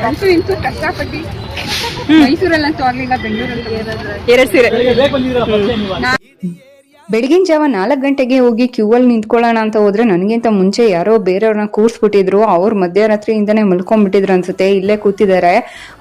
ಅಂತೂ ಇಂತೂ ಕಷ್ಟಪಟ್ಟು ಮೈಸೂರಲ್ಲಂತೂ ಆಗ್ಲಿಲ್ಲ, ಬೆಂಗಳೂರಲ್ಲಿ ಎರಡು ಸೀರೆ. ಬೆಳಗಿನ ಜಾವ 4 ಗಂಟೆಗೆ ಹೋಗಿ ಕ್ಯೂ ಅಲ್ಲಿ ನಿಂತ್ಕೊಳ್ಳೋಣ ಅಂತ ಹೋದ್ರೆ ನನಗಿಂತ ಮುಂಚೆ ಯಾರೋ ಬೇರೆಯವ್ರನ್ನ ಕೂರ್ಸ್ಬಿಟ್ಟಿದ್ರು. ಅವ್ರು ಮಧ್ಯರಾತ್ರಿಯಿಂದನೇ ಮಲ್ಕೊಂಡ್ಬಿಟ್ಟಿದ್ರು ಅನ್ಸುತ್ತೆ, ಇಲ್ಲೇ ಕೂತಿದ್ದಾರೆ.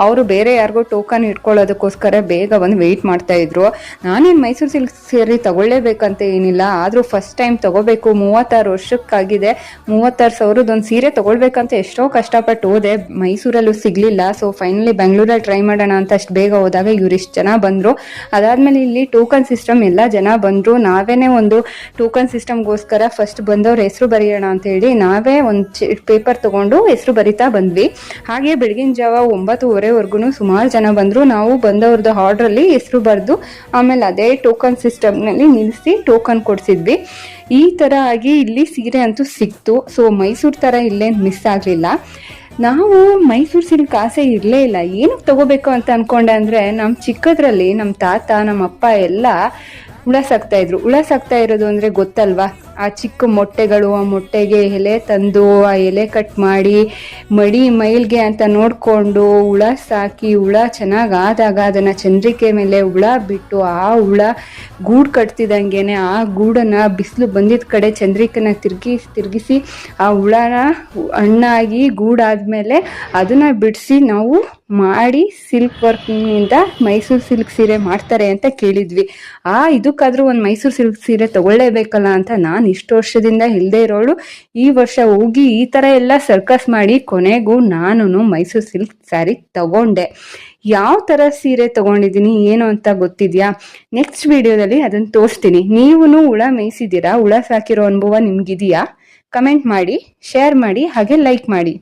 ಅವರು ಬೇರೆ ಯಾರಿಗೋ ಟೋಕನ್ ಇಟ್ಕೊಳ್ಳೋದಕ್ಕೋಸ್ಕರ ಬೇಗ ಬಂದು ವೆಯ್ಟ್ ಮಾಡ್ತಾ ಇದ್ರು. ನಾನೇನು ಮೈಸೂರು ಸಿಲ್ಕ್ ಸೀರೆ ತಗೊಳ್ಳೇಬೇಕಂತ ಏನಿಲ್ಲ, ಆದ್ರೂ ಫಸ್ಟ್ ಟೈಮ್ ತಗೋಬೇಕು, 36 ವರ್ಷಕ್ಕಾಗಿದೆ, 36,000 ಒಂದು ಸೀರೆ ತಗೊಳ್ಬೇಕಂತ ಎಷ್ಟೋ ಕಷ್ಟಪಟ್ಟು ಹೋದೆ, ಮೈಸೂರಲ್ಲೂ ಸಿಗ್ಲಿಲ್ಲ. ಸೊ ಫೈನಲಿ ಬೆಂಗಳೂರಲ್ಲಿ ಟ್ರೈ ಮಾಡೋಣ ಅಂತ ಅಷ್ಟು ಬೇಗ ಹೋದಾಗ ಇವ್ರಿಷ್ಟು ಜನ ಬಂದ್ರು. ಅದಾದ್ಮೇಲೆ ಇಲ್ಲಿ ಟೋಕನ್ ಸಿಸ್ಟಮ್, ಎಲ್ಲ ಜನ ಬಂದ್ರು. ನಾವೇನೆ ಒಂದು ಟೋಕನ್ ಸಿಸ್ಟಮ್ಗೋಸ್ಕರ ಫಸ್ಟ್ ಬಂದವ್ರ ಹೆಸರು ಬರೆಯೋಣ ಅಂತ ಹೇಳಿ ನಾವೇ ಒಂದು ಪೇಪರ್ ತಗೊಂಡು ಹೆಸರು ಬರಿತಾ ಬಂದ್ವಿ. ಹಾಗೆ ಬೆಳಗಿನ ಜಾವ 9:30ವರೆಗೂ ಸುಮಾರು ಜನ ಬಂದ್ರು. ನಾವು ಬಂದವ್ರದ್ದು ಆರ್ಡ್ರಲ್ಲಿ ಹೆಸರು ಬರೆದು ಆಮೇಲೆ ಅದೇ ಟೋಕನ್ ಸಿಸ್ಟಮ್ನಲ್ಲಿ ನಿಲ್ಲಿಸಿ ಟೋಕನ್ ಕೊಡ್ಸಿದ್ವಿ. ಈ ತರ ಆಗಿ ಇಲ್ಲಿ ಸೀರೆ ಅಂತೂ ಸಿಕ್ತು. ಸೊ ಮೈಸೂರು ತರ ಇಲ್ಲೇ ಮಿಸ್ ಆಗ್ಲಿಲ್ಲ. ನಾವು ಮೈಸೂರು ಸಿಲ್ಕ್ ಆಸೆ ಇರಲೇ ಇಲ್ಲ, ಏನಕ್ಕೆ ತಗೋಬೇಕು ಅಂತ ಅನ್ಕೊಂಡೆ ಅಂದ್ರೆ, ನಮ್ಮ ಚಿಕ್ಕದ್ರಲ್ಲಿ ನಮ್ಮ ತಾತ ನಮ್ಮ ಅಪ್ಪ ಎಲ್ಲ ಹುಳ ಸಾಕ್ತಾ ಇರೋದು ಅಂದ್ರೆ ಗೊತ್ತಲ್ವಾ, ಆ ಚಿಕ್ಕ ಮೊಟ್ಟೆಗಳು, ಆ ಮೊಟ್ಟೆಗೆ ಎಲೆ ತಂದು ಆ ಎಲೆ ಕಟ್ ಮಾಡಿ ಮಡಿ ಮೈಲ್ಗೆ ಅಂತ ನೋಡ್ಕೊಂಡು ಹುಳ ಸಾಕಿ, ಹುಳ ಚೆನ್ನಾಗಿ ಆದಾಗ ಅದನ್ನ ಚಂದ್ರಿಕೆ ಮೇಲೆ ಹುಳ ಬಿಟ್ಟು ಆ ಹುಳ ಗೂಡು ಕಟ್ತಿದಂಗೆನೆ ಆ ಗೂಡನ್ನ ಬಿಸಿಲು ಬಂದಿದ್ದ ಕಡೆ ಚಂದ್ರಿಕೆನ ತಿರ್ಗಿಸಿ ಆ ಹುಳನ ಹಣ್ಣಾಗಿ ಗೂಡಾದ್ಮೇಲೆ ಅದನ್ನ ಬಿಡಿಸಿ ನಾವು ಮಾಡಿ ಸಿಲ್ಕ್ ವರ್ಕ್ನಿಂದ ಮೈಸೂರು ಸಿಲ್ಕ್ ಸೀರೆ ಮಾಡ್ತಾರೆ ಅಂತ ಕೇಳಿದ್ವಿ. ಇದಕ್ಕಾದ್ರೂ ಒಂದು ಮೈಸೂರು ಸಿಲ್ಕ್ ಸೀರೆ ತಗೊಳ್ಳೇಬೇಕಲ್ಲ ಅಂತ ನಾನು ಇಷ್ಟು ವರ್ಷದಿಂದ ಇಲ್ಲದೆ ಇರೋಳು ಈ ವರ್ಷ ಹೋಗಿ ಈ ತರ ಎಲ್ಲ ಸರ್ಕಸ್ ಮಾಡಿ ಕೊನೆಗೂ ನಾನು ಮೈಸೂರು ಸಿಲ್ಕ್ ಸ್ಯಾರಿ ತಗೊಂಡೆ. ಯಾವ ತರ ಸೀರೆ ತಗೊಂಡಿದ್ದೀನಿ ಏನು ಅಂತ ಗೊತ್ತಿದ್ಯಾ? ನೆಕ್ಸ್ಟ್ ವಿಡಿಯೋದಲ್ಲಿ ಅದನ್ನ ತೋರಿಸ್ತೀನಿ. ನೀವು ಹುಳ ಮೇಯಿಸಿದ್ದೀರಾ? ಹುಳ ಸಾಕಿರೋ ಅನುಭವ ನಿಮ್ಗಿದೆಯಾ? ಕಮೆಂಟ್ ಮಾಡಿ, ಶೇರ್ ಮಾಡಿ, ಹಾಗೆ ಲೈಕ್ ಮಾಡಿ.